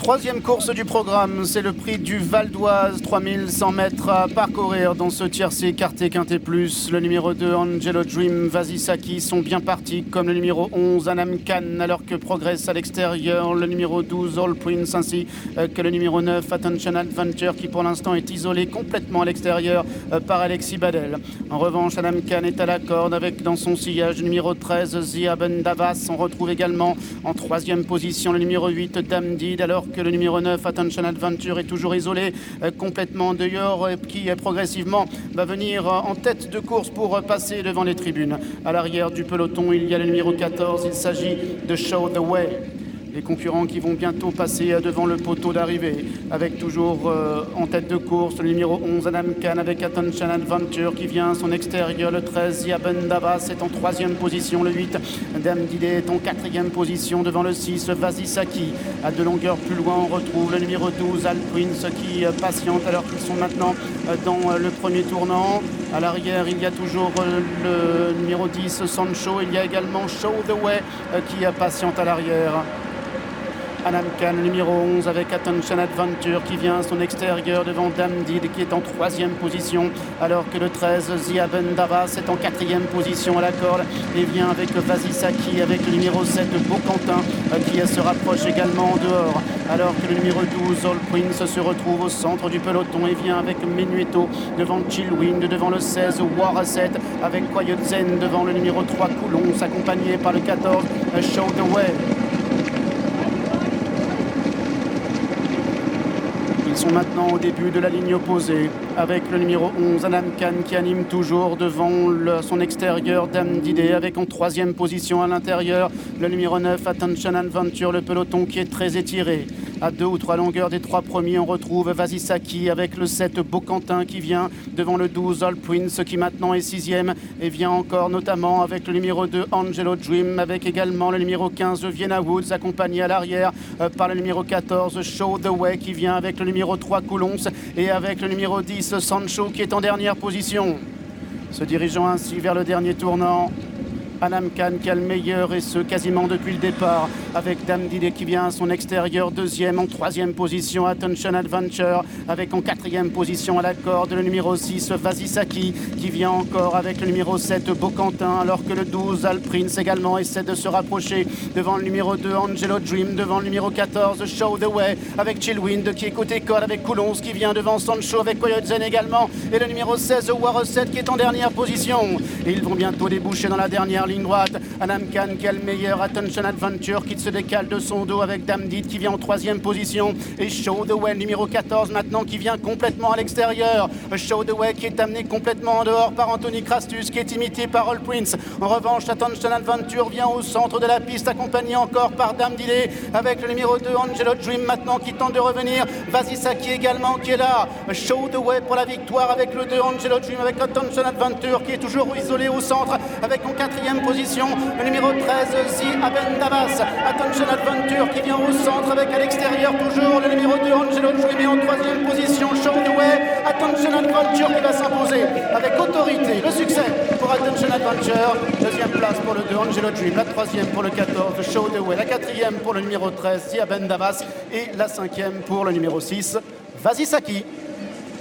Troisième course du programme, c'est le prix du Val d'Oise, 3100 mètres à parcourir dans ce tiercé écarté quintet plus. Le numéro 2, Angelo Dream, Vasisaki sont bien partis, comme le numéro 11, Anam Khan, alors que progresse à l'extérieur le numéro 12, All Prince, ainsi que le numéro 9, Attention Adventure, qui pour l'instant est isolé complètement à l'extérieur par Alexis Badel. En revanche, Anam Khan est à la corde avec dans son sillage le numéro 13, Zia Ben Davas. On retrouve également en troisième position le numéro 8, Dame Did, alors que le numéro 9, Attention Adventure, est toujours isolé complètement dehors, qui progressivement va venir en tête de course pour passer devant les tribunes. À l'arrière du peloton, il y a le numéro 14, il s'agit de Show the Way. Les concurrents qui vont bientôt passer devant le poteau d'arrivée, avec toujours en tête de course le numéro 11, Anam Khan, avec Attention Adventure qui vient à son extérieur. Le 13, Yaben Davas est en troisième position. Le 8, Dame Didé est en quatrième position devant le 6, Vasisaki. À 2 longueurs plus loin, on retrouve le numéro 12, Al Prince, qui patiente alors qu'ils sont maintenant dans le premier tournant. À l'arrière, il y a toujours le numéro 10, Sancho. Il y a également Show the Way qui patiente à l'arrière. Anam Khan, numéro 11, avec Attention Adventure qui vient à son extérieur devant Dame Did qui est en troisième position, alors que le 13, Zia Ben Davas, est en quatrième position à la corde et vient avec Vasisaki, avec le numéro 7, Beaucantin, qui se rapproche également en dehors, alors que le numéro 12, All Prince, se retrouve au centre du peloton et vient avec Menuetto devant Chillwind, devant le 16, War 7, avec Quiet Zen devant le numéro 3, Coulon, accompagné par le 14, Show the Way. Ils sont maintenant au début de la ligne opposée avec le numéro 11, Anam Khan, qui anime toujours devant son extérieur, Dame Didé, avec en troisième position à l'intérieur le numéro 9, Attention Adventure, le peloton qui est très étiré. À 2 ou 3 longueurs des 3 premiers, on retrouve Vasisaki avec le 7, Beaucantin, qui vient devant le 12, All Prince, qui maintenant est 6e et vient encore notamment avec le numéro 2, Angelo Dream, avec également le numéro 15, Vienna Woods, accompagné à l'arrière par le numéro 14, Show the Way, qui vient avec le numéro 3, Coulons, et avec le numéro 10, Sancho, qui est en dernière position. Se dirigeant ainsi vers le dernier tournant, Anam Khan qui a le meilleur, et ce quasiment depuis le départ, avec Dame Didé qui vient à son extérieur, deuxième. En troisième position, Attention Adventure, avec en quatrième position à la corde le numéro 6, Vasisaki, qui vient encore avec le numéro 7, Beaucantin, alors que le 12, Al Prince, également essaie de se rapprocher devant le numéro 2, Angelo Dream, devant le numéro 14, Show the Way, avec Chillwind qui est côté corde, avec Coulons qui vient devant Sancho, avec Coyote Zen également, et le numéro 16, War 7, qui est en dernière position. Et ils vont bientôt déboucher dans la dernière ligne droite. Anam Khan qui a le meilleur, Attention Adventure qui se décale de son dos avec Dame Did qui vient en troisième position, et Show the Way, numéro 14 maintenant, qui vient complètement à l'extérieur. Show the Way qui est amené complètement en dehors par Anthony Crastus, qui est imité par All Prince. En revanche, Attention Adventure vient au centre de la piste, accompagné encore par Dame Didé, avec le numéro 2, Angelo Dream maintenant, qui tente de revenir. Vasisaki également qui est là. Show the Way pour la victoire avec le 2, Angelo Dream, avec Attention Adventure qui est toujours isolé au centre, avec en quatrième position le numéro 13, Zia Ben Davas. Attention Adventure qui vient au centre, avec à l'extérieur toujours le numéro 2, Angelo Dream, et en troisième position Show the Way. Attention Adventure qui va s'imposer avec autorité. Le succès pour Attention Adventure. Deuxième place pour le 2, Angelo Dream. La troisième pour le 14, Show the Way. La quatrième pour le numéro 13, Zia Ben Davas. Et la cinquième pour le numéro 6, Vasisaki.